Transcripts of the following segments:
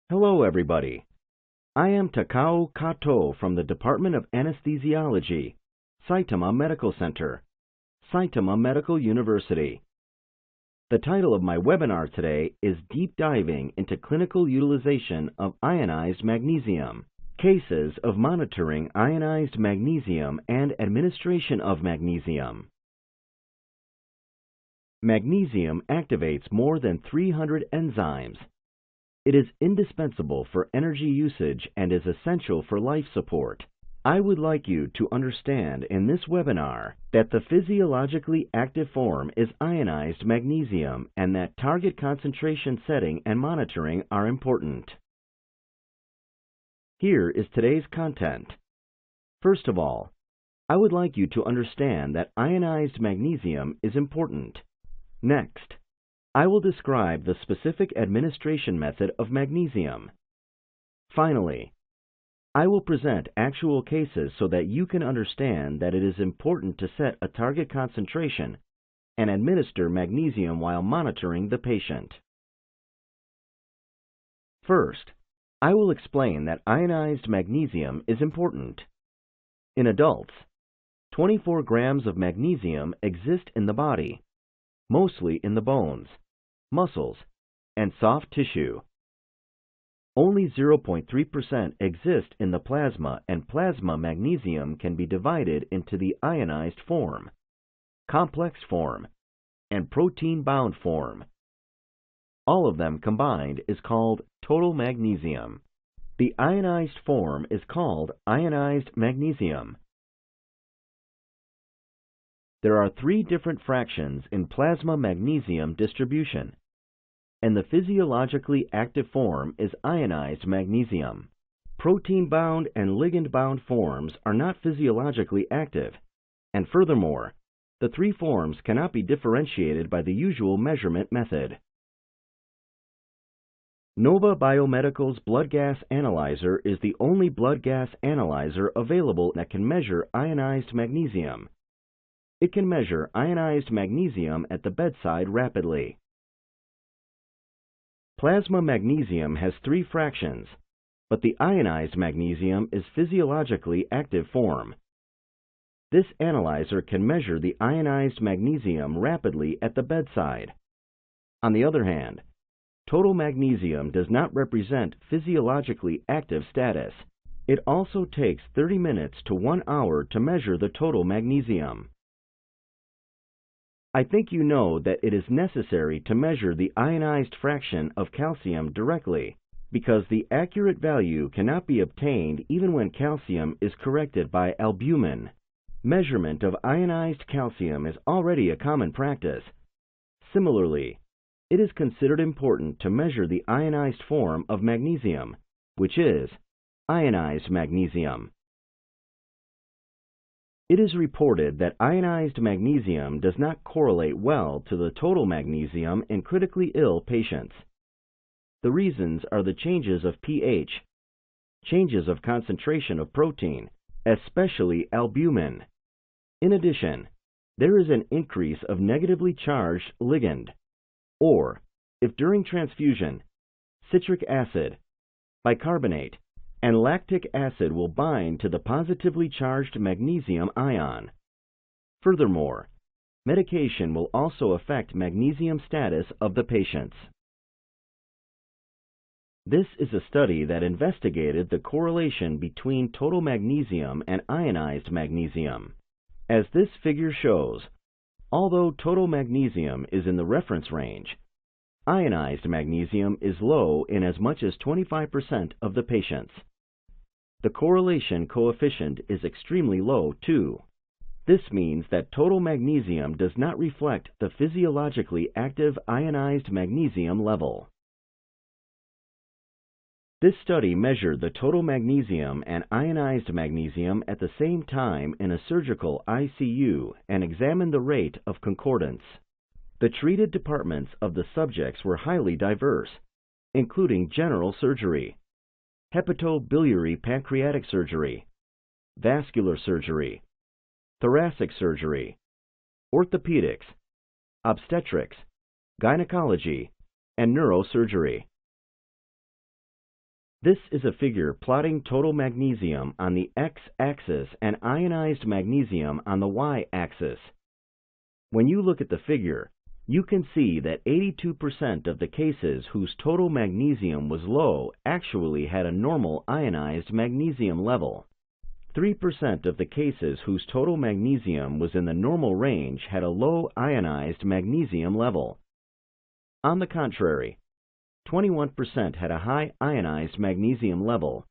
Hello, everybody. I am Takao KATO from the Department of Anesthesiology, Saitama Medical Center, Saitama Medical University. The title of my webinar today is Deep Diving into Clinical Utilization of Ionized Magnesium, Cases of Monitoring Ionized Magnesium and Administration of Magnesium. Magnesium activates more than 300 enzymes. It is indispensable for energy usage and is essential for life support. I would like you to understand in this webinar that the physiologically active form is ionized magnesium and that target concentration setting and monitoring are important. Here is today's content. First of all, I would like you to understand that ionized magnesium is important. Next, I will describe the specific administration method of magnesium. Finally, I will present actual cases so that you can understand that it is important to set a target concentration and administer magnesium while monitoring the patient. First, I will explain that ionized magnesium is important. In adults, 24 grams of magnesium exist in the body, mostly in the bones, muscles, and soft tissue. Only 0.3% exist in the plasma, and plasma magnesium can be divided into the ionized form, complex form, and protein-bound form. All of them combined is called total magnesium. The ionized form is called ionized magnesium. There are 3 different fractions in plasma magnesium distribution, and the physiologically active form is ionized magnesium. Protein-bound and ligand-bound forms are not physiologically active, and furthermore, the 3 forms cannot be differentiated by the usual measurement method. Nova Biomedical's blood gas analyzer is the only blood gas analyzer available that can measure ionized magnesium. It can measure ionized magnesium at the bedside rapidly. Plasma magnesium has 3 fractions, but the ionized magnesium is physiologically active form. This analyzer can measure the ionized magnesium rapidly at the bedside. On the other hand, total magnesium does not represent physiologically active status. It also takes 30 minutes to 1 hour to measure the total magnesium. I think you know that it is necessary to measure the ionized fraction of calcium directly, because the accurate value cannot be obtained even when calcium is corrected by albumin. Measurement of ionized calcium is already a common practice. Similarly, it is considered important to measure the ionized form of magnesium, which is ionized magnesium. It is reported that ionized magnesium does not correlate well to the total magnesium in critically ill patients. The reasons are the changes of pH, changes of concentration of protein, especially albumin. In addition, there is an increase of negatively charged ligand, or, if during transfusion, citric acid, bicarbonate, and lactic acid will bind to the positively charged magnesium ion. Furthermore, medication will also affect magnesium status of the patients. This is a study that investigated the correlation between total magnesium and ionized magnesium. As this figure shows, although total magnesium is in the reference range, ionized magnesium is low in as much as 25% of the patients. The correlation coefficient is extremely low, too. This means that total magnesium does not reflect the physiologically active ionized magnesium level. This study measured the total magnesium and ionized magnesium at the same time in a surgical ICU and examined the rate of concordance. The treated departments of the subjects were highly diverse, including general surgery, hepatobiliary pancreatic surgery, vascular surgery, thoracic surgery, orthopedics, obstetrics, gynecology, and neurosurgery. This is a figure plotting total magnesium on the x-axis and ionized magnesium on the y-axis. When you look at the figure, you can see that 82% of the cases whose total magnesium was low actually had a normal ionized magnesium level. 3% of the cases whose total magnesium was in the normal range had a low ionized magnesium level. On the contrary, 21% had a high ionized magnesium level.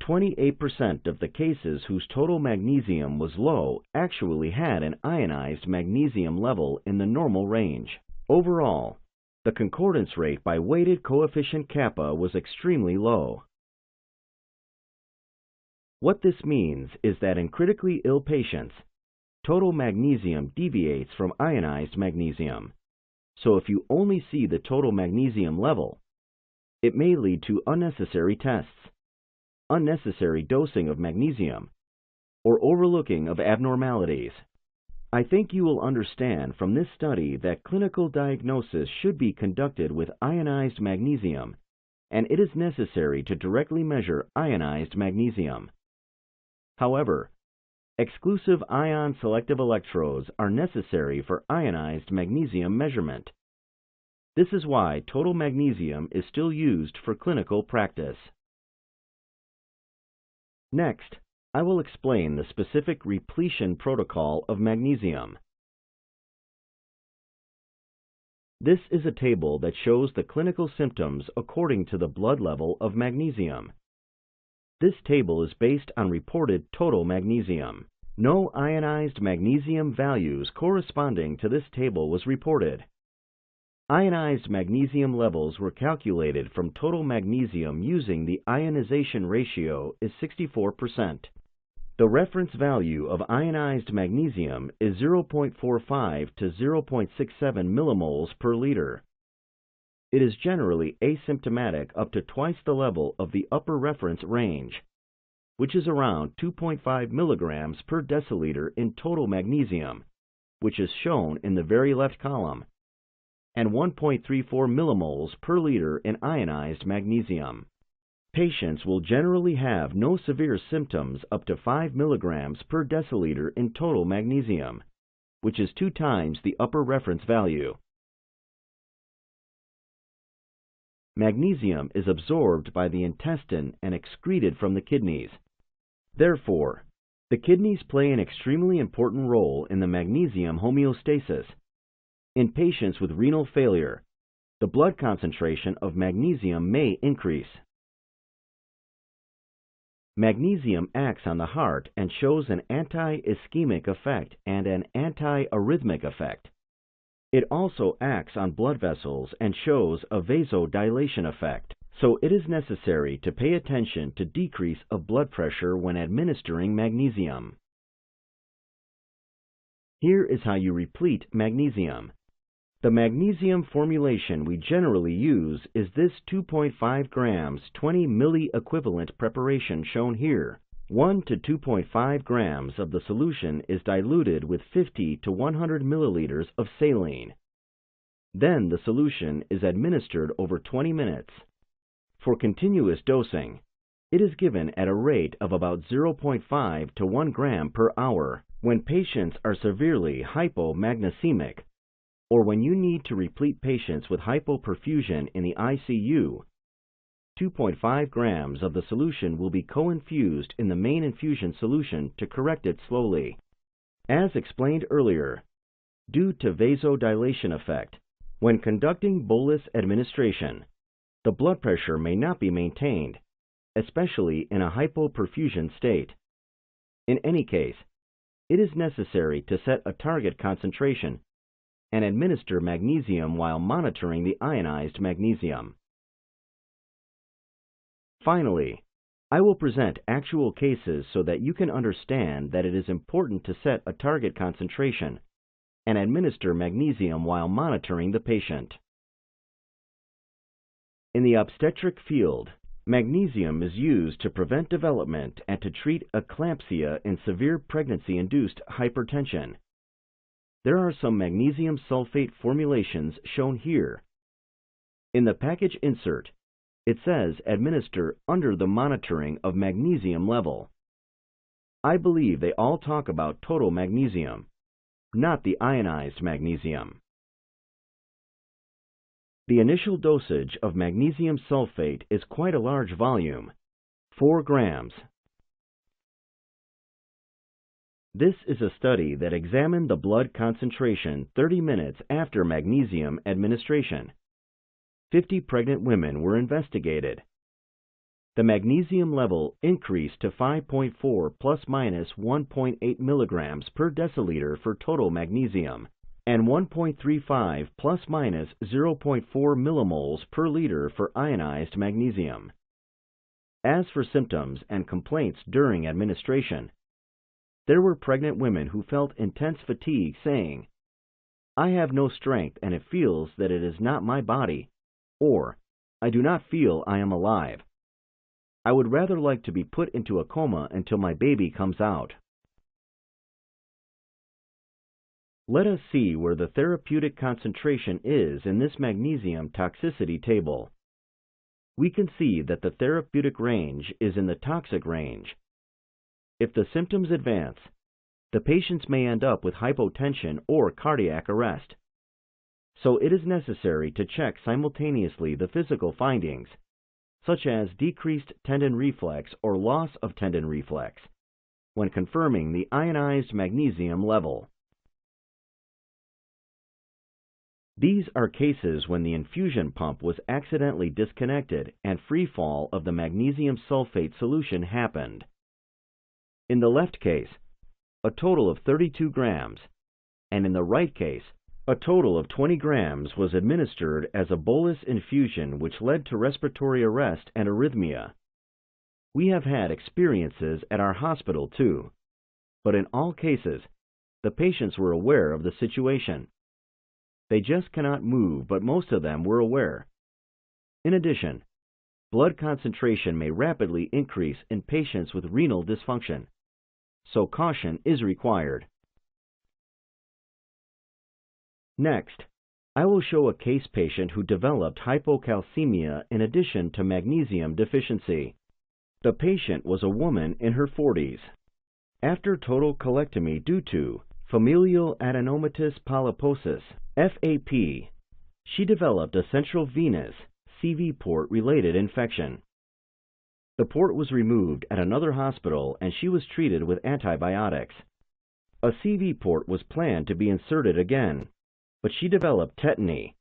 28% of the cases whose total magnesium was low actually had an ionized magnesium level in the normal range. Overall, the concordance rate by weighted coefficient kappa was extremely low. What this means is that in critically ill patients, total magnesium deviates from ionized magnesium. So if you only see the total magnesium level, it may lead to unnecessary tests, unnecessary dosing of magnesium, or overlooking of abnormalities. I think you will understand from this study that clinical diagnosis should be conducted with ionized magnesium, and it is necessary to directly measure ionized magnesium. However, exclusive ion selective electrodes are necessary for ionized magnesium measurement. This is why total magnesium is still used for clinical practice. Next, I will explain the specific repletion protocol of magnesium. This is a table that shows the clinical symptoms according to the blood level of magnesium. This table is based on reported total magnesium. No ionized magnesium values corresponding to this table was reported. Ionized magnesium levels were calculated from total magnesium using the ionization ratio is 64%. The reference value of ionized magnesium is 0.45 to 0.67 millimoles per liter. It is generally asymptomatic up to twice the level of the upper reference range, which is around 2.5 milligrams per deciliter in total magnesium, which is shown in the very left column, and 1.34 millimoles per liter in ionized magnesium. Patients will generally have no severe symptoms up to 5 milligrams per deciliter in total magnesium, which is 2 times the upper reference value. Magnesium is absorbed by the intestine and excreted from the kidneys. Therefore, the kidneys play an extremely important role in the magnesium homeostasis. In patients with renal failure, the blood concentration of magnesium may increase. Magnesium acts on the heart and shows an anti-ischemic effect and an anti-arrhythmic effect. It also acts on blood vessels and shows a vasodilation effect, so it is necessary to pay attention to decrease of blood pressure when administering magnesium. Here is how you replete magnesium. The magnesium formulation we generally use is this 2.5 grams 20 milliequivalent preparation shown here. 1 to 2.5 grams of the solution is diluted with 50 to 100 milliliters of saline. Then the solution is administered over 20 minutes. For continuous dosing, it is given at a rate of about 0.5 to 1 gram per hour when patients are severely hypomagnesiemic, or when you need to replete patients with hypoperfusion in the ICU. 2.5 grams of the solution will be co-infused in the main infusion solution to correct it slowly. As explained earlier, due to vasodilation effect, when conducting bolus administration, the blood pressure may not be maintained, especially in a hypoperfusion state. In any case, it is necessary to set a target concentration and administer magnesium while monitoring the ionized magnesium. Finally, I will present actual cases so that you can understand that it is important to set a target concentration and administer magnesium while monitoring the patient. In the obstetric field, magnesium is used to prevent development and to treat eclampsia in severe pregnancy-induced hypertension. There are some magnesium sulfate formulations shown here. In the package insert, It says administer under the monitoring of magnesium level. I believe they all talk about total magnesium, not the ionized magnesium. The initial dosage of magnesium sulfate is quite a large volume, 4 grams. This is a study that examined the blood concentration 30 minutes after magnesium administration. 50 pregnant women were investigated. The magnesium level increased to 5.4 plus minus 1.8 milligrams per deciliter for total magnesium, and 1.35 plus minus 0.4 millimoles per liter for ionized magnesium. As for symptoms and complaints during administration, there were pregnant women who felt intense fatigue saying, "I have no strength and it feels that it is not my body," or, "I do not feel I am alive. I would rather like to be put into a coma until my baby comes out." Let us see where the therapeutic concentration is in this magnesium toxicity table. We can see that the therapeutic range is in the toxic range. If the symptoms advance, the patients may end up with hypotension or cardiac arrest. So it is necessary to check simultaneously the physical findings, such as decreased tendon reflex or loss of tendon reflex, when confirming the ionized magnesium level. These are cases when the infusion pump was accidentally disconnected and free fall of the magnesium sulfate solution happened. In the left case, a total of 32 grams, and in the right case, a total of 20 grams was administered as a bolus infusion which led to respiratory arrest and arrhythmia. We have had experiences at our hospital too, but in all cases, the patients were aware of the situation. They just cannot move, but most of them were aware. In addition, blood concentration may rapidly increase in patients with renal dysfunction, so caution is required. Next, I will show a case patient who developed hypocalcemia in addition to magnesium deficiency. The patient was a woman in her 40s. After total colectomy due to familial adenomatous polyposis, FAP, she developed a central venous CV port-related infection. The port was removed at another hospital and she was treated with antibiotics. A CV port was planned to be inserted again, but she developed tetany.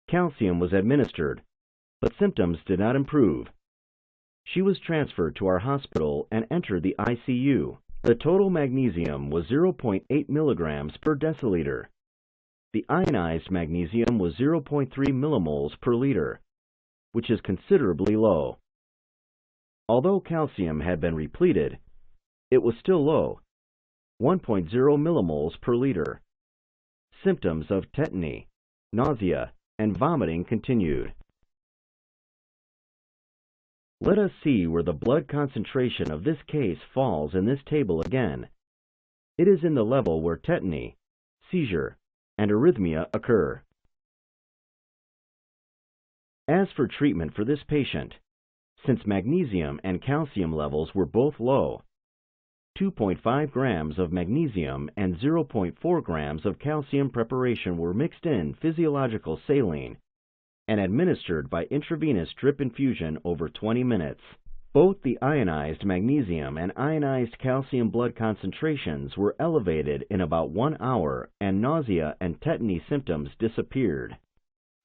Calcium was administered, but symptoms did not improve. She was transferred to our hospital and entered the ICU. The total magnesium was 0.8 milligrams per deciliter. The ionized magnesium was 0.3 millimoles per liter, which is considerably low. Although calcium had been repleted, it was still low, 1.0 millimoles per liter. Symptoms of tetany, nausea, and vomiting continued. Let us see where the blood concentration of this case falls in this table again. It is in the level where tetany, seizure, and arrhythmia occur. As for treatment for this patient, since magnesium and calcium levels were both low, 2.5 grams of magnesium and 0.4 grams of calcium preparation were mixed in physiological saline and administered by intravenous drip infusion over 20 minutes. Both the ionized magnesium and ionized calcium blood concentrations were elevated in about 1 hour and nausea and tetany symptoms disappeared.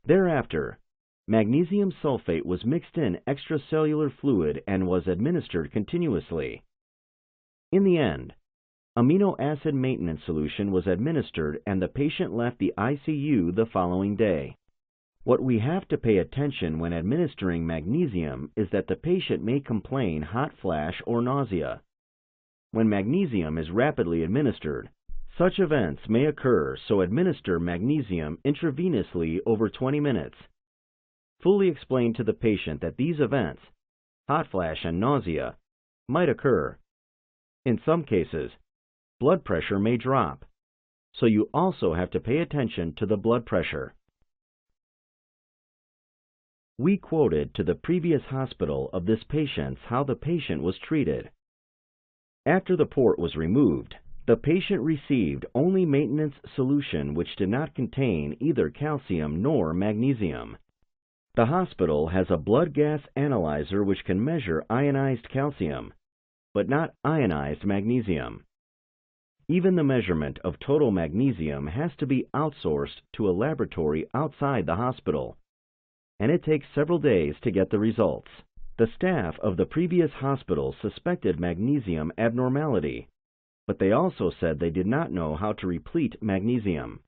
Thereafter, magnesium sulfate was mixed in extracellular fluid and was administered continuously. In the end, amino acid maintenance solution was administered and the patient left the ICU the following day. What we have to pay attention when administering magnesium is that the patient may complain hot flash or nausea. When magnesium is rapidly administered, such events may occur, so administer magnesium intravenously over 20 minutes. Fully explain to the patient that these events, hot flash and nausea, might occur. In some cases, blood pressure may drop, so you also have to pay attention to the blood pressure. We quoted to the previous hospital of this patient's how the patient was treated. After the port was removed, the patient received only maintenance solution which did not contain either calcium nor magnesium. The hospital has a blood gas analyzer which can measure ionized calcium, but not ionized magnesium. Even the measurement of total magnesium has to be outsourced to a laboratory outside the hospital, and it takes several days to get the results. The staff of the previous hospital suspected magnesium abnormality, but they also said they did not know how to replete magnesium.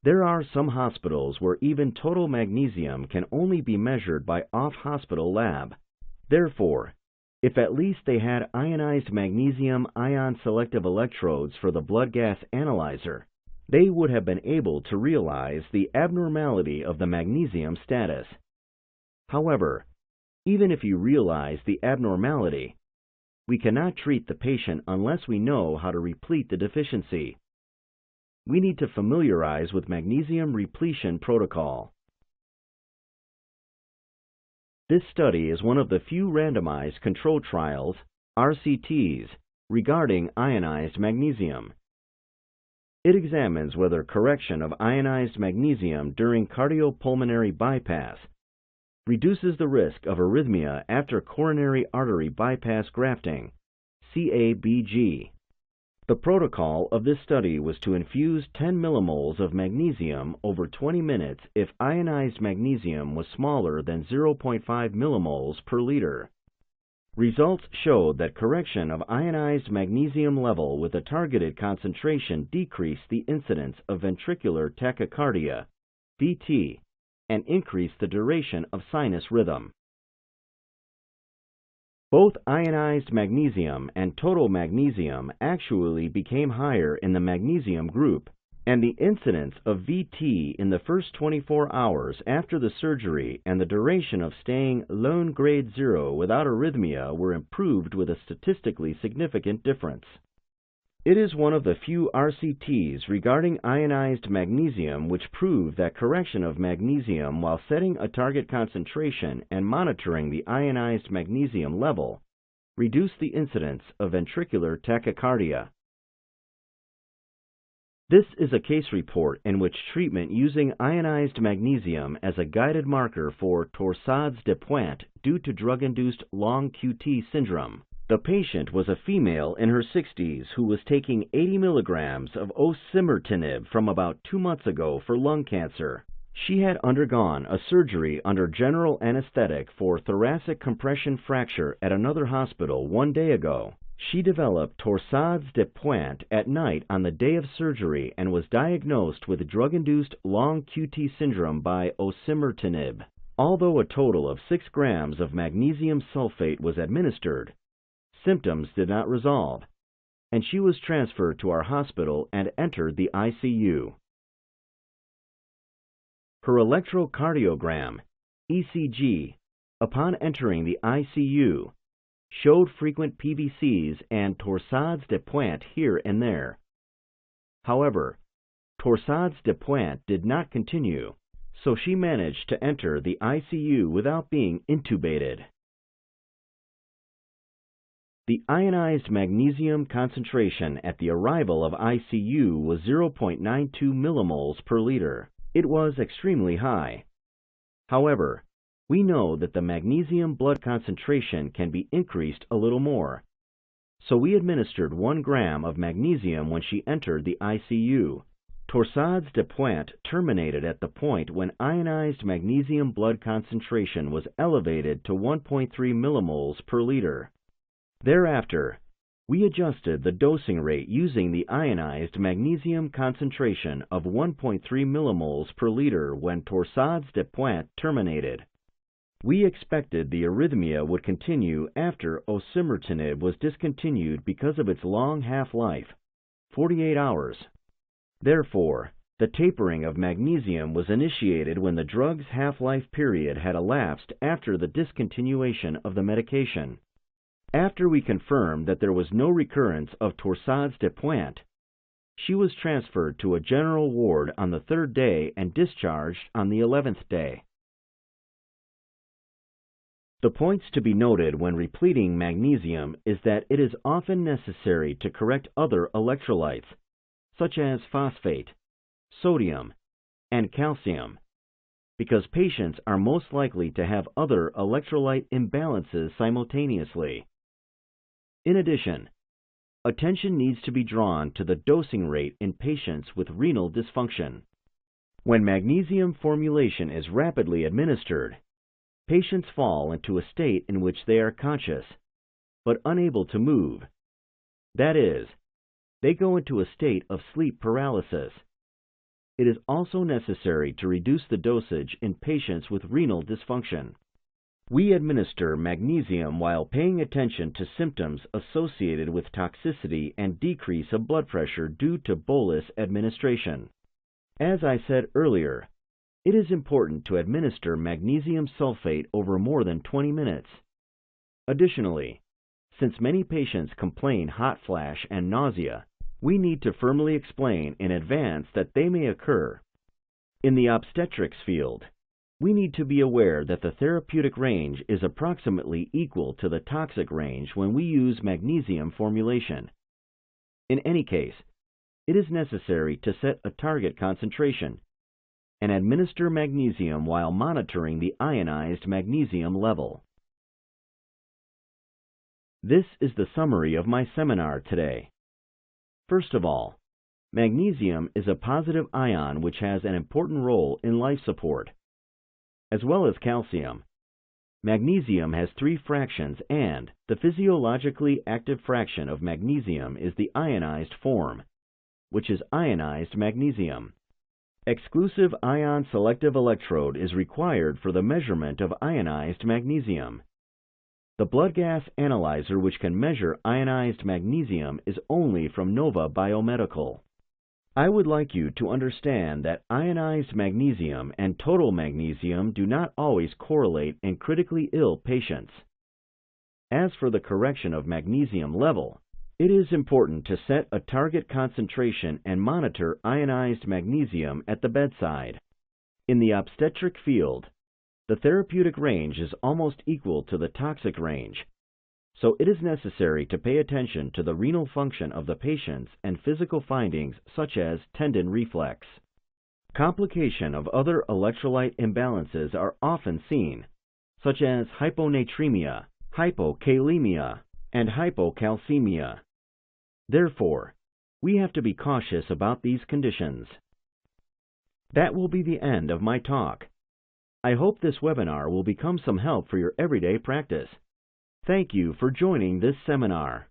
There are some hospitals where even total magnesium can only be measured by off-hospital lab. Therefore, if at least they had ionized magnesium ion selective electrodes for the blood gas analyzer, they would have been able to realize the abnormality of the magnesium status. However, even if you realize the abnormality, we cannot treat the patient unless we know how to replete the deficiency. We need to familiarize with magnesium repletion protocol. This study is one of the few randomized controlled trials, RCTs, regarding ionized magnesium. It examines whether correction of ionized magnesium during cardiopulmonary bypass reduces the risk of arrhythmia after coronary artery bypass grafting, CABG. The protocol of this study was to infuse 10 millimoles of magnesium over 20 minutes if ionized magnesium was smaller than 0.5 millimoles per liter. Results showed that correction of ionized magnesium level with a targeted concentration decreased the incidence of ventricular tachycardia, VT, and increased the duration of sinus rhythm. Both ionized magnesium and total magnesium actually became higher in the magnesium group, and the incidence of VT in the first 24 hours after the surgery and the duration of staying lone grade 0 without arrhythmia were improved with a statistically significant difference. It is one of the few RCTs regarding ionized magnesium which prove that correction of magnesium while setting a target concentration and monitoring the ionized magnesium level reduce the incidence of ventricular tachycardia. This is a case report in which treatment using ionized magnesium as a guided marker for torsades de pointe due to drug-induced long QT syndrome. The patient was a female in her 60s who was taking 80 milligrams of osimertinib from about 2 months ago for lung cancer. She had undergone a surgery under general anesthetic for thoracic compression fracture at another hospital 1 day ago. She developed torsades de pointe at night on the day of surgery and was diagnosed with drug-induced long QT syndrome by osimertinib. Although a total of 6 grams of magnesium sulfate was administered, symptoms did not resolve, and she was transferred to our hospital and entered the ICU. Her electrocardiogram, ECG, upon entering the ICU, showed frequent PVCs and torsades de pointe here and there. However, torsades de pointe did not continue, so she managed to enter the ICU without being intubated. The ionized magnesium concentration at the arrival of ICU was 0.92 millimoles per liter. It was extremely high. However, we know that the magnesium blood concentration can be increased a little more, so we administered 1 gram of magnesium when she entered the ICU. Torsades de pointe terminated at the point when ionized magnesium blood concentration was elevated to 1.3 millimoles per liter. Thereafter, we adjusted the dosing rate using the ionized magnesium concentration of 1.3 millimoles per liter when torsades de pointe terminated. We expected the arrhythmia would continue after osimertinib was discontinued because of its long half-life, 48 hours. Therefore, the tapering of magnesium was initiated when the drug's half-life period had elapsed after the discontinuation of the medication. After we confirmed that there was no recurrence of torsades de pointe, she was transferred to a general ward on the 3rd day and discharged on the 11th day. The points to be noted when repleting magnesium is that it is often necessary to correct other electrolytes, such as phosphate, sodium, and calcium, because patients are most likely to have other electrolyte imbalances simultaneously. In addition, attention needs to be drawn to the dosing rate in patients with renal dysfunction. When magnesium formulation is rapidly administered, patients fall into a state in which they are conscious, but unable to move. That is, they go into a state of sleep paralysis. It is also necessary to reduce the dosage in patients with renal dysfunction. We administer magnesium while paying attention to symptoms associated with toxicity and decrease of blood pressure due to bolus administration. As I said earlier, it is important to administer magnesium sulfate over more than 20 minutes. Additionally, since many patients complain hot flash and nausea, we need to firmly explain in advance that they may occur. In the obstetrics field, we need to be aware that the therapeutic range is approximately equal to the toxic range when we use magnesium formulation. In any case, it is necessary to set a target concentration and administer magnesium while monitoring the ionized magnesium level. This is the summary of my seminar today. First of all, magnesium is a positive ion which has an important role in life support. As well as calcium, magnesium has 3 fractions and the physiologically active fraction of magnesium is the ionized form, which is ionized magnesium. Exclusive ion selective electrode is required for the measurement of ionized magnesium. The blood gas analyzer which can measure ionized magnesium is only from Nova Biomedical. I would like you to understand that ionized magnesium and total magnesium do not always correlate in critically ill patients. As for the correction of magnesium level, it is important to set a target concentration and monitor ionized magnesium at the bedside. In the obstetric field, the therapeutic range is almost equal to the toxic range, so it is necessary to pay attention to the renal function of the patients and physical findings such as tendon reflex. Complication of other electrolyte imbalances are often seen, such as hyponatremia, hypokalemia, and hypocalcemia. Therefore, we have to be cautious about these conditions. That will be the end of my talk. I hope this webinar will become some help for your everyday practice. Thank you for joining this seminar.